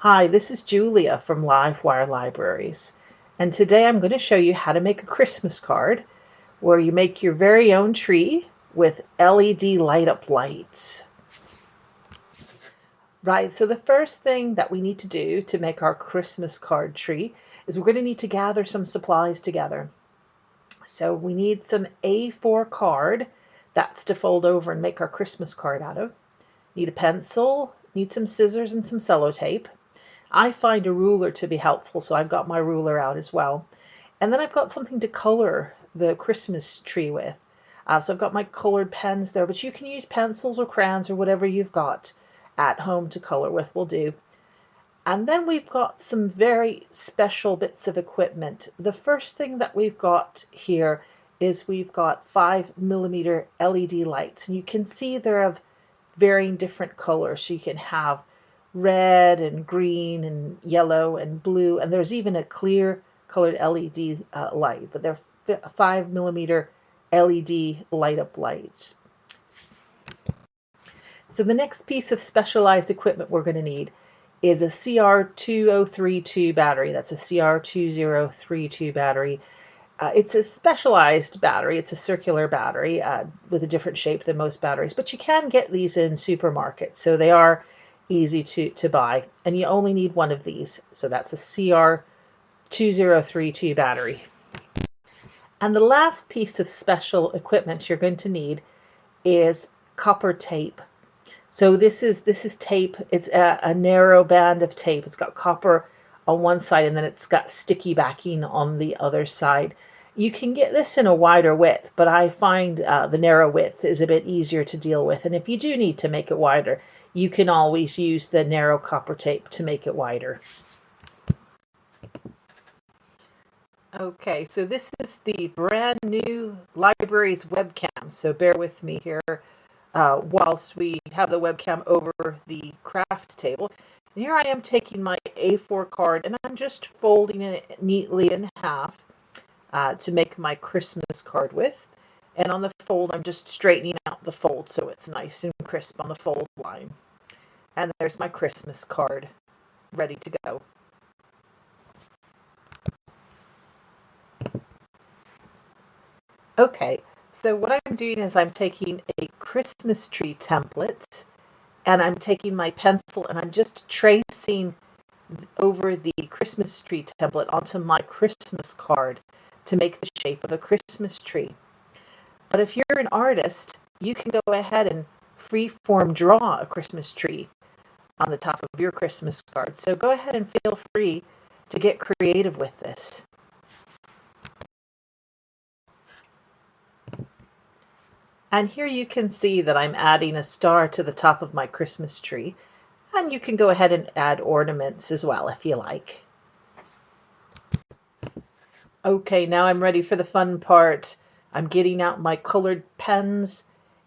Hi, this is Julia from Livewire Libraries, and today I'm going to show you how to make a Christmas card where you make your very own tree with LED light-up lights. Right, so the first thing that we need to do to make our Christmas card tree is we're going to need to gather some supplies together. So we need some A4 card, that's to fold over and make our Christmas card out of. Need a pencil, need some scissors and some sellotape. I find a ruler to be helpful, so I've got my ruler out as well. And then I've got something to color the Christmas tree with. So I've got my colored pens there, but you can use pencils or crayons or whatever you've got at home to color with will do. And then we've got some very special bits of equipment. The first thing that we've got here is we've got 5mm LED lights, and you can see they're of varying different colors. So you can have red and green and yellow and blue, and there's even a clear colored LED light, but they're 5mm LED light up lights. So the next piece of specialized equipment we're going to need is a CR2032 battery. That's a CR2032 battery. It's a specialized battery. It's a circular battery with a different shape than most batteries, but you can get these in supermarkets, so they are easy to buy, and you only need one of these. So that's a CR2032 battery. And the last piece of special equipment you're going to need is copper tape. So this is tape. It's a narrow band of tape. It's got copper on one side, and then it's got sticky backing on the other side. You can get this in a wider width, but I find the narrow width is a bit easier to deal with. And if you do need to make it wider, you can always use the narrow copper tape to make it wider. Okay, so this is the brand new library's webcam. So bear with me here whilst we have the webcam over the craft table. And here I am taking my A4 card, and I'm just folding it neatly in half to make my Christmas card with. And on the fold, I'm just straightening out the fold so it's nice and crisp on the fold line. And there's my Christmas card ready to go. Okay, so what I'm doing is I'm taking a Christmas tree template, and I'm taking my pencil and I'm just tracing over the Christmas tree template onto my Christmas card to make the shape of a Christmas tree. But if you're an artist, you can go ahead and free-form draw a Christmas tree on the top of your Christmas card. So go ahead and feel free to get creative with this. And here you can see that I'm adding a star to the top of my Christmas tree. And you can go ahead and add ornaments as well if you like. Okay, now I'm ready for the fun part. I'm getting out my colored pens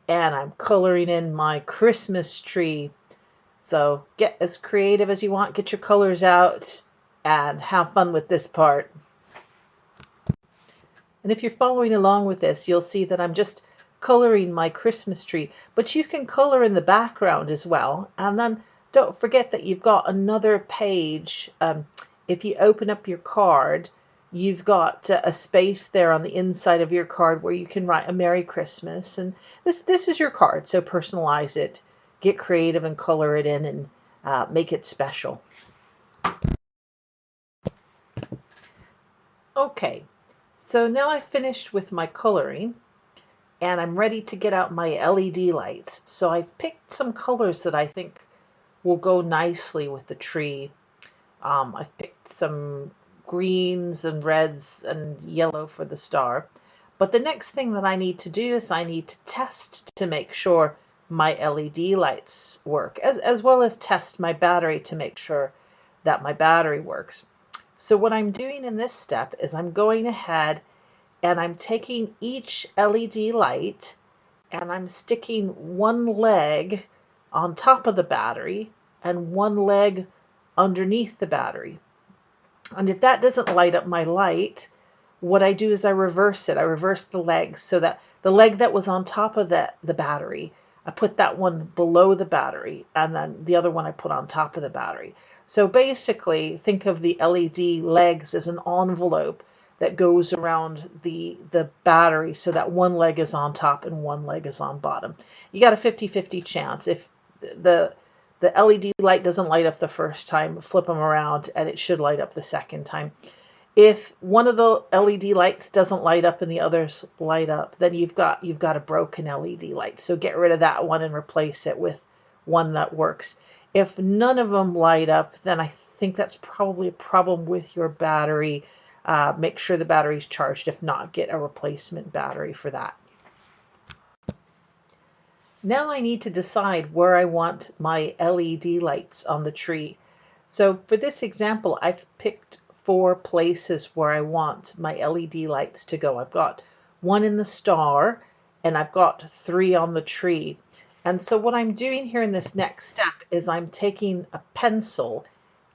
and I'm coloring in my Christmas tree. So get as creative as you want, get your colors out, and have fun with this part. And if you're following along with this, you'll see that I'm just coloring my Christmas tree, but you can color in the background as well. And then don't forget that you've got another page. If you open up your card, you've got a space there on the inside of your card where you can write a Merry Christmas. And this is your card, so personalize it, get creative and color it in, and make it special. Okay, so now I've finished with my coloring, and I'm ready to get out my LED lights. So I've picked some colors that I think will go nicely with the tree. I've picked some greens and reds and yellow for the star. But the next thing that I need to do is I need to test to make sure my LED lights work, as well as test my battery to make sure that my battery works. So what I'm doing in this step is I'm going ahead and I'm taking each LED light and I'm sticking one leg on top of the battery and one leg underneath the battery. And if that doesn't light up my light, what I do is I reverse it. I reverse the legs so that the leg that was on top of the battery, I put that one below the battery, and then the other one I put on top of the battery. So basically, think of the LED legs as an envelope that goes around the battery so that one leg is on top and one leg is on bottom. You got a 50-50 chance. If the LED light doesn't light up the first time, flip them around and it should light up the second time. If one of the LED lights doesn't light up and the others light up, then you've got a broken LED light. So get rid of that one and replace it with one that works. If none of them light up, then I think that's probably a problem with your battery. Make sure the battery's charged. If not, get a replacement battery for that. Now I need to decide where I want my LED lights on the tree. So for this example, I've picked 4 places where I want my LED lights to go. I've got one in the star and I've got 3 on the tree. And so what I'm doing here in this next step is I'm taking a pencil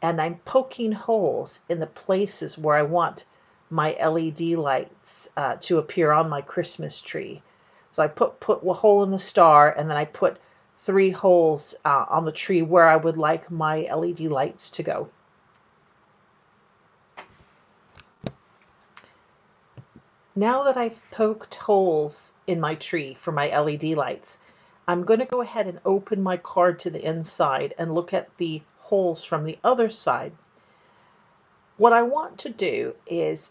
and I'm poking holes in the places where I want my LED lights to appear on my Christmas tree. So I put a hole in the star, and then I put 3 holes on the tree where I would like my LED lights to go. Now that I've poked holes in my tree for my LED lights, I'm going to go ahead and open my card to the inside and look at the holes from the other side. What I want to do is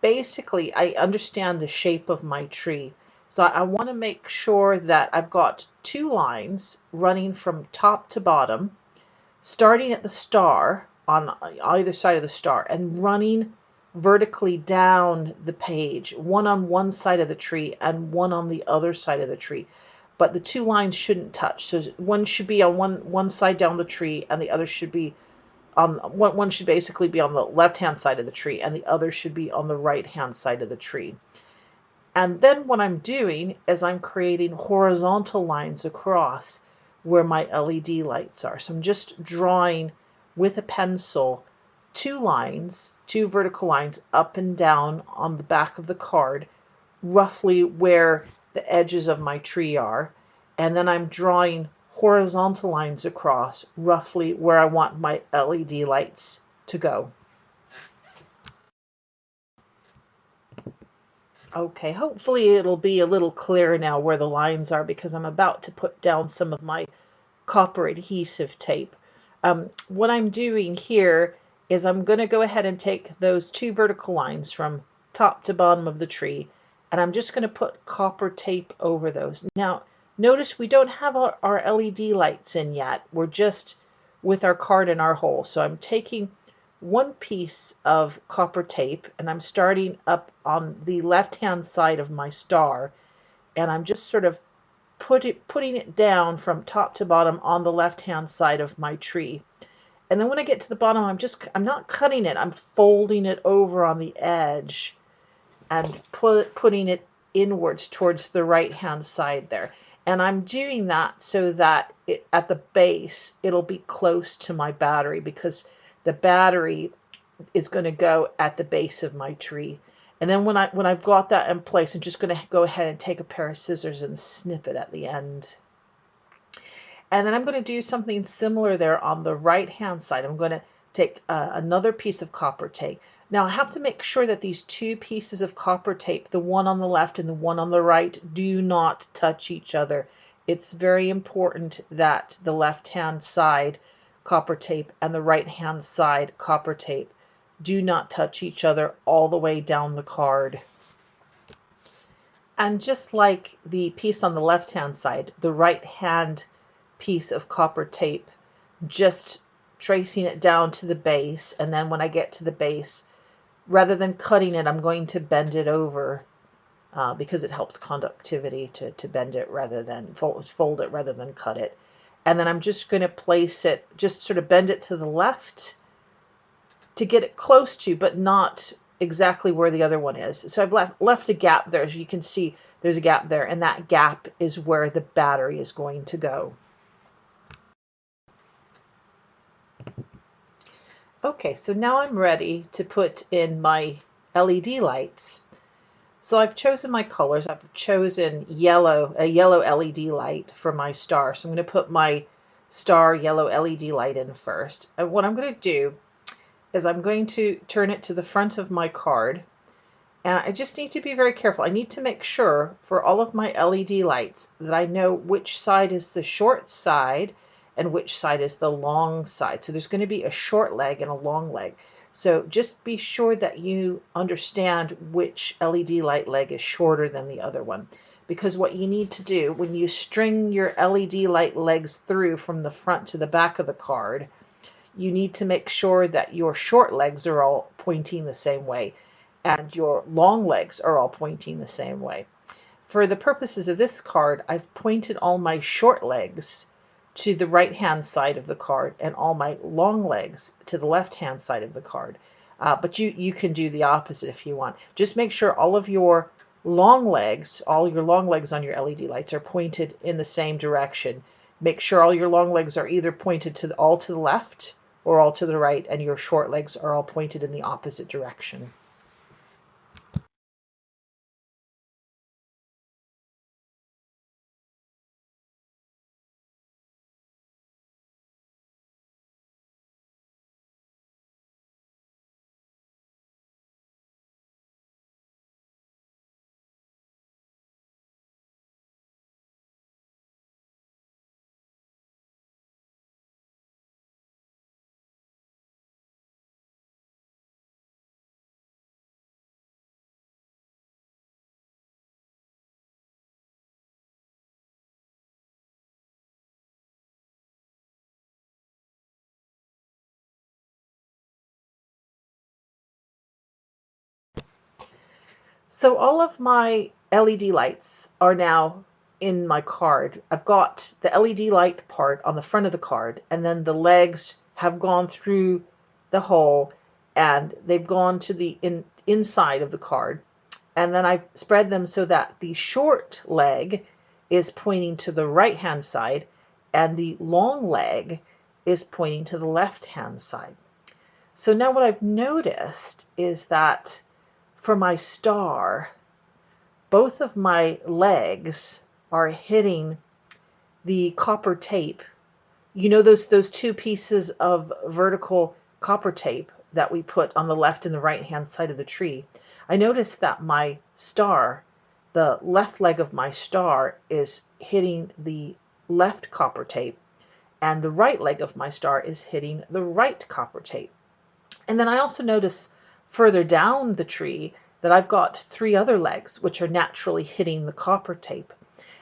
basically, I understand the shape of my tree. So I want to make sure that I've got 2 lines running from top to bottom, starting at the star on either side of the star and running vertically down the page, one on one side of the tree and one on the other side of the tree. But the 2 lines shouldn't touch. So one should be on one side down the tree and the other should be one should basically be on the left-hand side of the tree and the other should be on the right-hand side of the tree. And then what I'm doing is I'm creating horizontal lines across where my LED lights are. So I'm just drawing with a pencil 2 lines, 2 vertical lines up and down on the back of the card, roughly where the edges of my tree are. And then I'm drawing horizontal lines across roughly where I want my LED lights to go. Okay, hopefully it'll be a little clearer now where the lines are because I'm about to put down some of my copper adhesive tape. What I'm doing here is I'm going to go ahead and take those 2 vertical lines from top to bottom of the tree and I'm just going to put copper tape over those. Now, notice we don't have our LED lights in yet. We're just with our card and our hole. So I'm taking one piece of copper tape and I'm starting up on the left-hand side of my star and I'm just sort of putting it down from top to bottom on the left-hand side of my tree. And then when I get to the bottom, I'm not cutting it, I'm folding it over on the edge and putting it inwards towards the right-hand side there. And I'm doing that so that at the base, it'll be close to my battery because the battery is going to go at the base of my tree. And then when I've got that in place, I'm just going to go ahead and take a pair of scissors and snip it at the end. And then I'm going to do something similar there on the right-hand side. I'm going to take another piece of copper tape. Now I have to make sure that these 2 pieces of copper tape, the one on the left and the one on the right, do not touch each other. It's very important that the left-hand side copper tape and the right-hand side copper tape do not touch each other all the way down the card. And just like the piece on the left-hand side, the right-hand piece of copper tape, just tracing it down to the base, and then when I get to the base, rather than cutting it, I'm going to bend it over because it helps conductivity to bend it rather than fold it rather than cut it. And then I'm just going to place it, just sort of bend it to the left to get it close to, but not exactly where the other one is. So I've left a gap there. As you can see, there's a gap there, and that gap is where the battery is going to go. Okay, so now I'm ready to put in my LED lights. So I've chosen my colors. I've chosen yellow, a yellow LED light for my star. So I'm going to put my star yellow LED light in first. And what I'm going to do is I'm going to turn it to the front of my card. And I just need to be very careful. I need to make sure for all of my LED lights that I know which side is the short side and which side is the long side. So there's going to be a short leg and a long leg. So just be sure that you understand which LED light leg is shorter than the other one. Because what you need to do when you string your LED light legs through from the front to the back of the card, you need to make sure that your short legs are all pointing the same way and your long legs are all pointing the same way. For the purposes of this card, I've pointed all my short legs to the right-hand side of the card and all my long legs to the left-hand side of the card. But you can do the opposite if you want. Just make sure all of your long legs, all your long legs on your LED lights are pointed in the same direction. Make sure all your long legs are either pointed all to the left or all to the right, and your short legs are all pointed in the opposite direction. So all of my LED lights are now in my card. I've got the LED light part on the front of the card, and then the legs have gone through the hole and they've gone to the inside of the card. And then I've spread them so that the short leg is pointing to the right-hand side and the long leg is pointing to the left-hand side. So now what I've noticed is that for my star, both of my legs are hitting the copper tape. You know those two pieces of vertical copper tape that we put on the left and the right hand side of the tree. I noticed that my star, the left leg of my star, is hitting the left copper tape, and the right leg of my star is hitting the right copper tape. And then I also notice further down the tree that I've got three other legs which are naturally hitting the copper tape.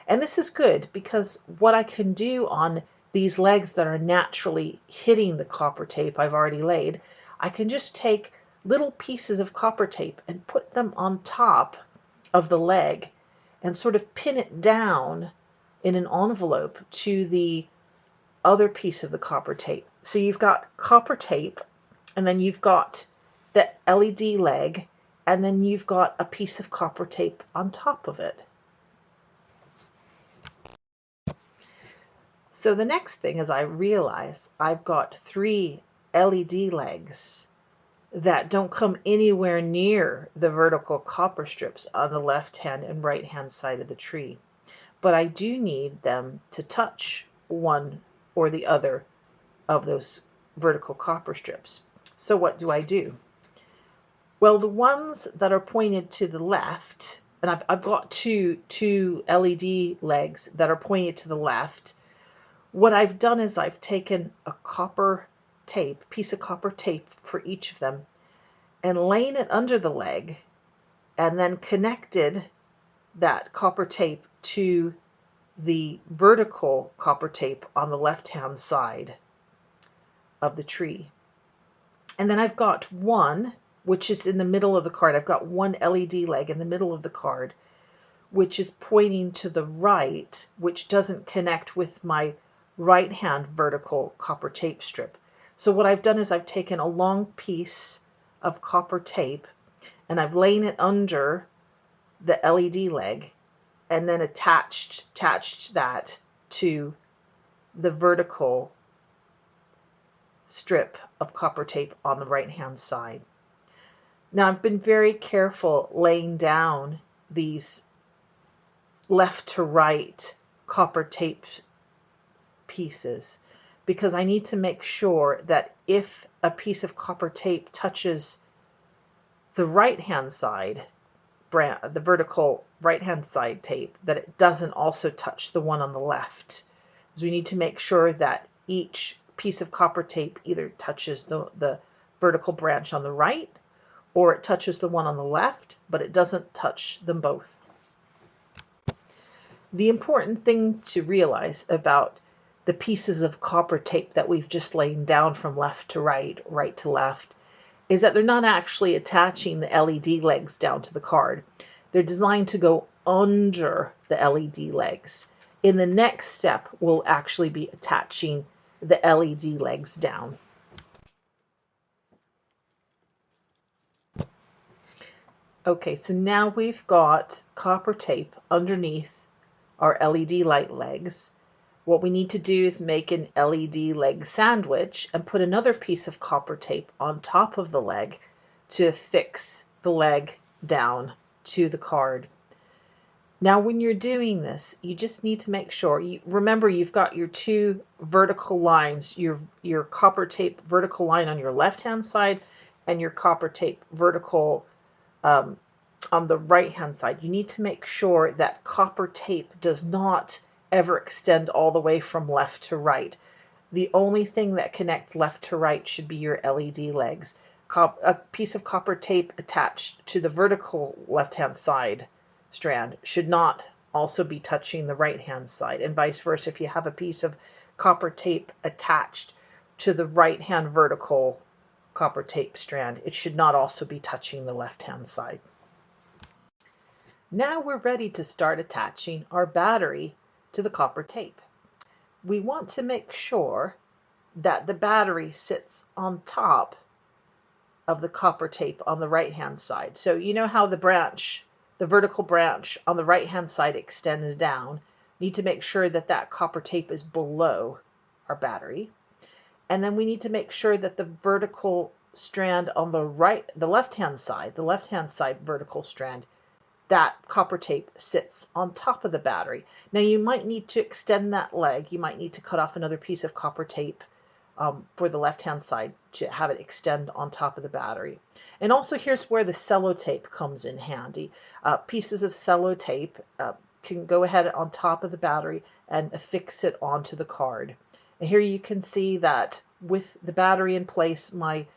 And this is good because what I can do on these legs that are naturally hitting the copper tape I've already laid, I can just take little pieces of copper tape and put them on top of the leg and sort of pin it down in an envelope to the other piece of the copper tape. So you've got copper tape, and then you've got the LED leg, and then you've got a piece of copper tape on top of it. So the next thing is I realize I've got three LED legs that don't come anywhere near the vertical copper strips on the left hand and right hand side of the tree. But I do need them to touch one or the other of those vertical copper strips. So what do I do? Well, the ones that are pointed to the left, and I've got two LED legs that are pointed to the left. What I've done is I've taken a piece of copper tape for each of them, and laying it under the leg, and then connected that copper tape to the vertical copper tape on the left-hand side of the tree. And then I've got one, which is in the middle of the card. I've got one LED leg in the middle of the card, which is pointing to the right, which doesn't connect with my right hand vertical copper tape strip. So what I've done is I've taken a long piece of copper tape and I've laid it under the LED leg and then attached that to the vertical strip of copper tape on the right hand side. Now I've been very careful laying down these left to right copper tape pieces, because I need to make sure that if a piece of copper tape touches the right hand side, the vertical right hand side tape, that it doesn't also touch the one on the left. So we need to make sure that each piece of copper tape either touches the vertical branch on the right, or it touches the one on the left, but it doesn't touch them both. The important thing to realize about the pieces of copper tape that we've just laid down from left to right, right to left, is that they're not actually attaching the LED legs down to the card. They're designed to go under the LED legs. In the next step, we'll actually be attaching the LED legs down. Okay, so now we've got copper tape underneath our LED light legs. What we need to do is make an LED leg sandwich and put another piece of copper tape on top of the leg to affix the leg down to the card. Now, when you're doing this, you just need to make sure, remember you've got your two vertical lines, your copper tape vertical line on your left-hand side and your copper tape vertical on the right-hand side. You need to make sure that copper tape does not ever extend all the way from left to right. The only thing that connects left to right should be your LED legs. A piece of copper tape attached to the vertical left-hand side strand should not also be touching the right-hand side, and vice versa. If you have a piece of copper tape attached to the right-hand vertical copper tape strand, it should not also be touching the left-hand side. Now we're ready to start attaching our battery to the copper tape. We want to make sure that the battery sits on top of the copper tape on the right-hand side. So you know how the vertical branch on the right-hand side extends down. We need to make sure that that copper tape is below our battery. And then we need to make sure that the vertical strand on the left-hand side vertical strand, that copper tape sits on top of the battery. Now you might need to extend that leg. You might need to cut off another piece of copper tape for the left-hand side to have it extend on top of the battery. And also here's where the sellotape comes in handy. Pieces of sellotape can go ahead on top of the battery and affix it onto the card. And here you can see that with the battery in place, my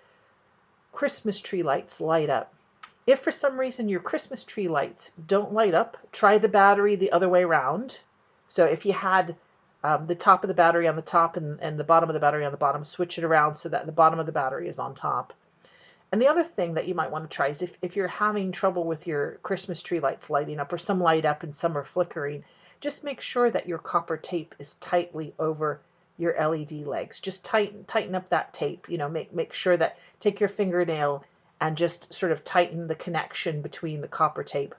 Christmas tree lights light up. If for some reason your Christmas tree lights don't light up, try the battery the other way around. So if you had the top of the battery on the top and the bottom of the battery on the bottom, switch it around so that the bottom of the battery is on top. And the other thing that you might want to try is if you're having trouble with your Christmas tree lights lighting up, or some light up and some are flickering, just make sure that your copper tape is tightly over your LED legs. Just tighten up that tape. Make sure that, take your fingernail and just sort of tighten the connection between the copper tape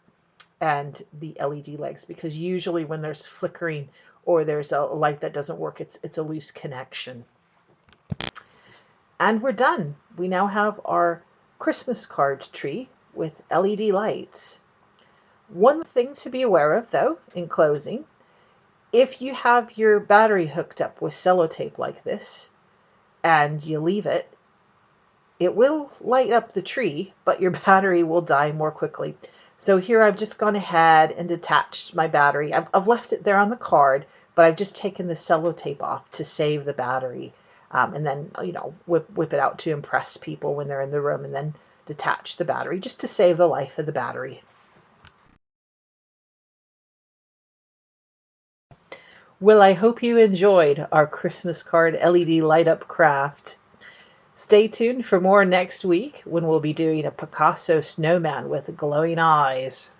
and the LED legs, because usually when there's flickering or there's a light that doesn't work, it's a loose connection. And we're done. We now have our Christmas card tree with LED lights. One thing to be aware of, though, in closing, if you have your battery hooked up with sellotape like this and you leave it, it will light up the tree, but your battery will die more quickly. So here I've just gone ahead and detached my battery. I've left it there on the card, but I've just taken the sellotape off to save the battery. And then, whip it out to impress people when they're in the room, and then detach the battery just to save the life of the battery. Well, I hope you enjoyed our Christmas card LED light up craft. Stay tuned for more next week when we'll be doing a Picasso snowman with glowing eyes.